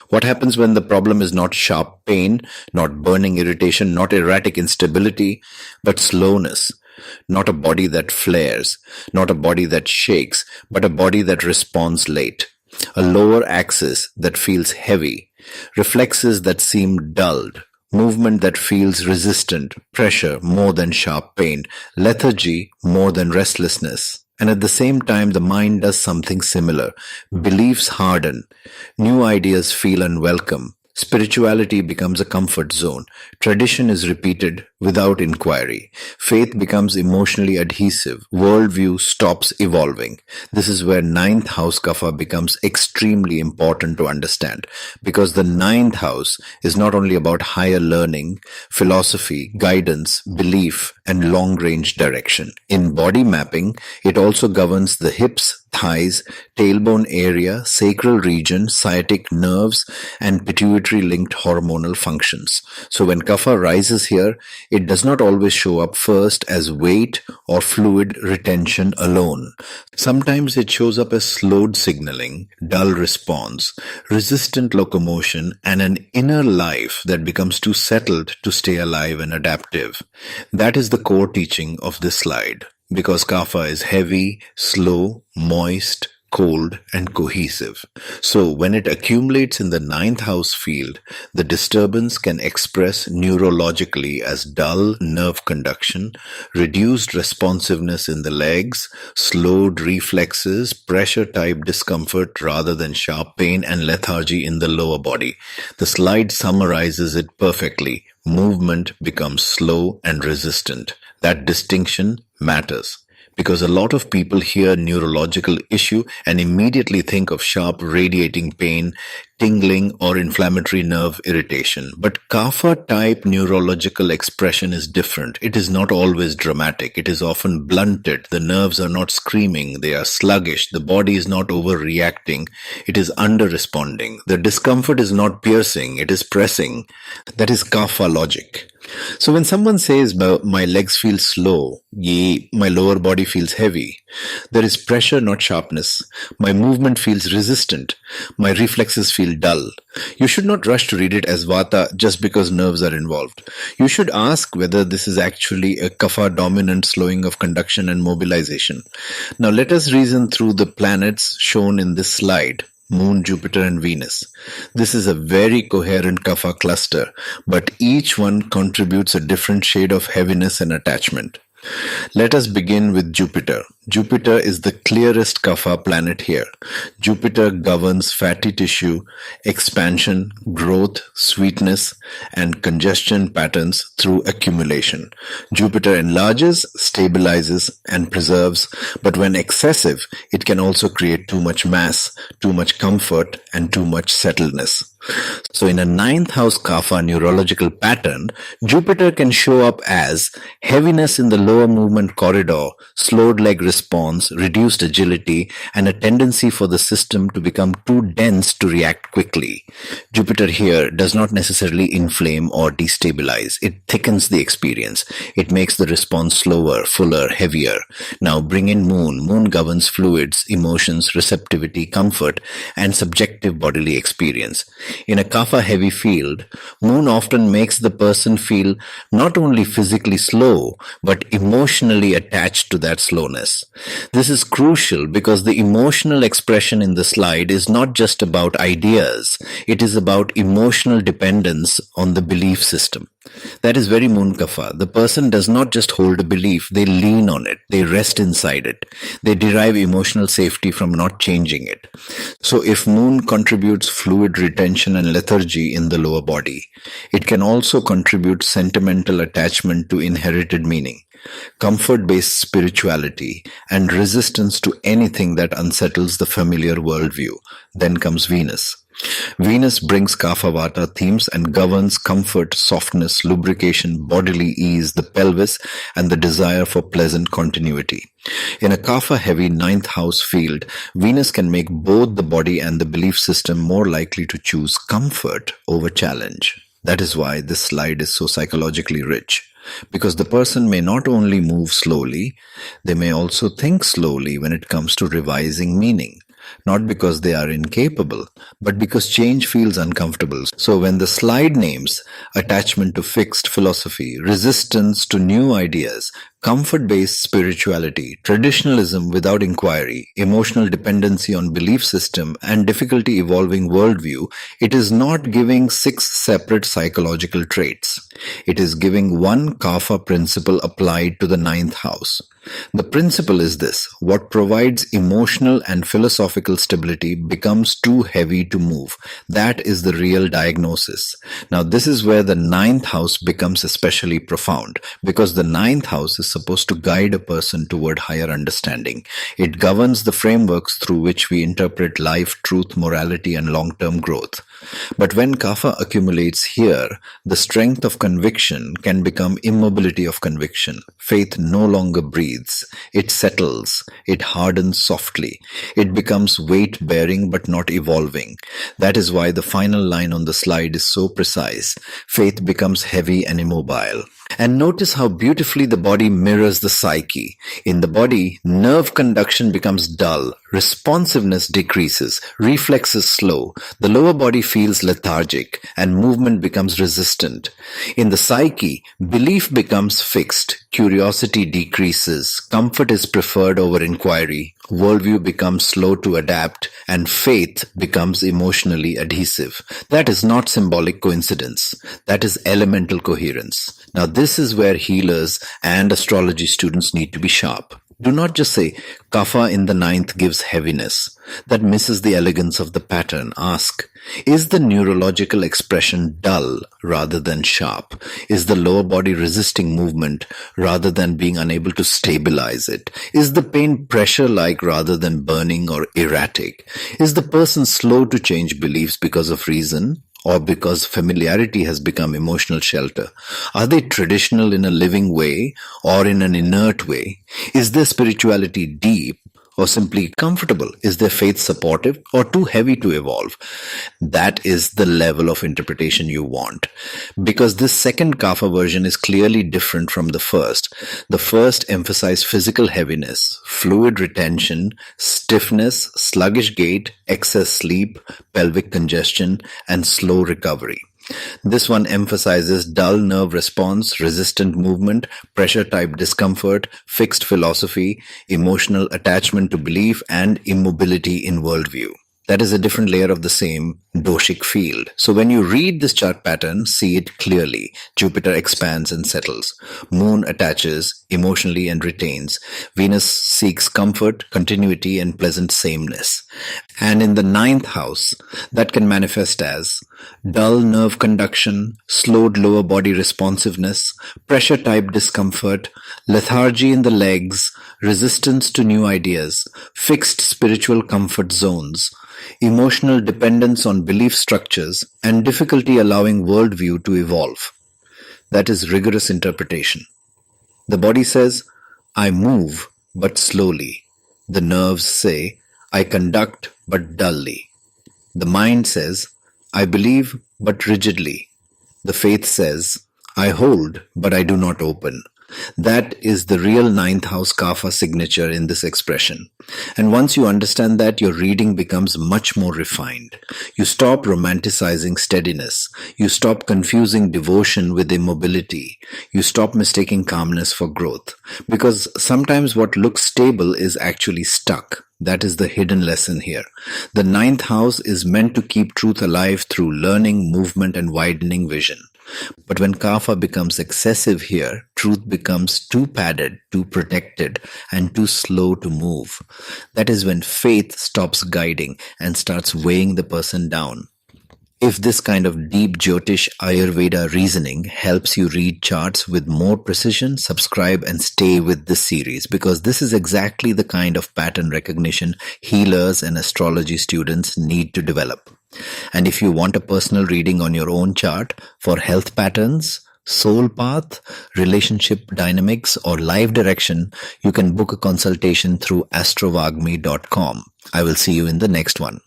What happens when the problem is not sharp pain, not burning irritation, not erratic instability, but slowness? Not a body that flares, not a body that shakes, but a body that responds late. A lower axis that feels heavy, reflexes that seem dulled, movement that feels resistant, pressure more than sharp pain, lethargy more than restlessness. And at the same time, the mind does something similar. Beliefs harden, new ideas feel unwelcome, spirituality becomes a comfort zone, tradition is repeated without inquiry, faith becomes emotionally adhesive, worldview stops evolving. This is where ninth house kapha becomes extremely important to understand, because the ninth house is not only about higher learning, philosophy, guidance, belief, and long-range direction. In body mapping, it also governs the hips, thighs, tailbone area, sacral region, sciatic nerves, and pituitary-linked hormonal functions. So when kapha rises here, it does not always show up first as weight or fluid retention alone. Sometimes it shows up as slowed signaling, dull response, resistant locomotion, and an inner life that becomes too settled to stay alive and adaptive. That is the core teaching of this slide. Because kapha is heavy, slow, moist, cold, and cohesive. So when it accumulates in the ninth house field, the disturbance can express neurologically as dull nerve conduction, reduced responsiveness in the legs, slowed reflexes, pressure-type discomfort rather than sharp pain, and lethargy in the lower body. The slide summarizes it perfectly. Movement becomes slow and resistant. That distinction matters, because a lot of people hear neurological issue and immediately think of sharp radiating pain, tingling, or inflammatory nerve irritation. But kapha type neurological expression is different. It is not always dramatic. It is often blunted. The nerves are not screaming. They are sluggish. The body is not overreacting. It is under-responding. The discomfort is not piercing. It is pressing. That is kapha logic. So when someone says, my legs feel slow, my lower body feels heavy, there is pressure, not sharpness. My movement feels resistant. My reflexes feel dull. You should not rush to read it as vata just because nerves are involved. You should ask whether this is actually a kapha dominant slowing of conduction and mobilization. Now let us reason through the planets shown in this slide. Moon, Jupiter, and Venus. This is a very coherent kapha cluster, but each one contributes a different shade of heaviness and attachment. Let us begin with Jupiter. Jupiter is the clearest kapha planet here. Jupiter governs fatty tissue, expansion, growth, sweetness, and congestion patterns through accumulation. Jupiter enlarges, stabilizes, and preserves, but when excessive, it can also create too much mass, too much comfort, and too much settledness. So in a ninth house kapha neurological pattern, Jupiter can show up as heaviness in the lower movement corridor, slowed leg response, reduced agility, and a tendency for the system to become too dense to react quickly. Jupiter here does not necessarily inflame or destabilize. It thickens the experience. It makes the response slower, fuller, heavier. Now bring in Moon. Moon governs fluids, emotions, receptivity, comfort, and subjective bodily experience. In a kapha heavy field, Moon often makes the person feel not only physically slow, but emotionally attached to that slowness. This is crucial because the emotional expression in the slide is not just about ideas. It is about emotional dependence on the belief system. That is very Moon kapha. The person does not just hold a belief, they lean on it, they rest inside it. They derive emotional safety from not changing it. So if Moon contributes fluid retention and lethargy in the lower body, it can also contribute sentimental attachment to inherited meaning, comfort-based spirituality, and resistance to anything that unsettles the familiar worldview. Then comes Venus. Venus brings kapha vata themes and governs comfort, softness, lubrication, bodily ease, the pelvis, and the desire for pleasant continuity. In a kapha heavy ninth house field, Venus can make both the body and the belief system more likely to choose comfort over challenge. That is why this slide is so psychologically rich. Because the person may not only move slowly, they may also think slowly when it comes to revising meaning. not because they are incapable, but because change feels uncomfortable. So when the slide names attachment to fixed philosophy, resistance to new ideas, comfort-based spirituality, traditionalism without inquiry, emotional dependency on belief system, and difficulty evolving worldview, it is not giving 6 separate psychological traits. It is giving one Kapha principle applied to the 9th house. The principle is this: what provides emotional and philosophical stability becomes too heavy to move. That is the real diagnosis. Now, this is where the 9th house becomes especially profound, because the 9th house is supposed to guide a person toward higher understanding. It governs the frameworks through which we interpret life, truth, morality, and long-term growth. But when Kapha accumulates here, the strength of conviction can become immobility of conviction. Faith no longer breathes. It settles. It hardens softly. It becomes weight-bearing but not evolving. That is why the final line on the slide is so precise. Faith becomes heavy and immobile. And notice how beautifully the body mirrors the psyche. In the body, nerve conduction becomes dull, responsiveness decreases, reflexes slow, the lower body feels lethargic, and movement becomes resistant. In the psyche, belief becomes fixed, curiosity decreases, comfort is preferred over inquiry, worldview becomes slow to adapt, and faith becomes emotionally adhesive. That is not symbolic coincidence. That is elemental coherence. Now, this is where healers and astrology students need to be sharp. Do not just say, Kapha in the 9th gives heaviness. That misses the elegance of the pattern. Ask, is the neurological expression dull rather than sharp? Is the lower body resisting movement rather than being unable to stabilize it? Is the pain pressure-like rather than burning or erratic? Is the person slow to change beliefs because of reason, or because familiarity has become emotional shelter? Are they traditional in a living way or in an inert way? Is their spirituality deep or simply comfortable? Is their faith supportive or too heavy to evolve? That is the level of interpretation you want. Because this second Kapha version is clearly different from the first. The first emphasized physical heaviness, fluid retention, stiffness, sluggish gait, excess sleep, pelvic congestion, and slow recovery. This one emphasizes dull nerve response, resistant movement, pressure-type discomfort, fixed philosophy, emotional attachment to belief, and immobility in worldview. That is a different layer of the same doshic field. So when you read this chart pattern, see it clearly. Jupiter expands and settles. Moon attaches emotionally and retains. Venus seeks comfort, continuity, and pleasant sameness. And in the 9th house, that can manifest as dull nerve conduction, slowed lower body responsiveness, pressure-type discomfort, lethargy in the legs, resistance to new ideas, fixed spiritual comfort zones, emotional dependence on belief structures, and difficulty allowing worldview to evolve. That is rigorous interpretation. The body says, I move, but slowly. The nerves say, I conduct, but dully. The mind says, I believe, but rigidly. The faith says, I hold, but I do not open. That is the real 9th house Kapha signature in this expression. And once you understand that, your reading becomes much more refined. You stop romanticizing steadiness. You stop confusing devotion with immobility. You stop mistaking calmness for growth. Because sometimes what looks stable is actually stuck. That is the hidden lesson here. The 9th house is meant to keep truth alive through learning, movement, and widening vision. But when Kapha becomes excessive here, truth becomes too padded, too protected, and too slow to move. That is when faith stops guiding and starts weighing the person down. If this kind of deep Jyotish Ayurveda reasoning helps you read charts with more precision, subscribe and stay with this series, because this is exactly the kind of pattern recognition healers and astrology students need to develop. And if you want a personal reading on your own chart for health patterns, soul path, relationship dynamics, or life direction, you can book a consultation through astrovagmi.com. I will see you in the next one.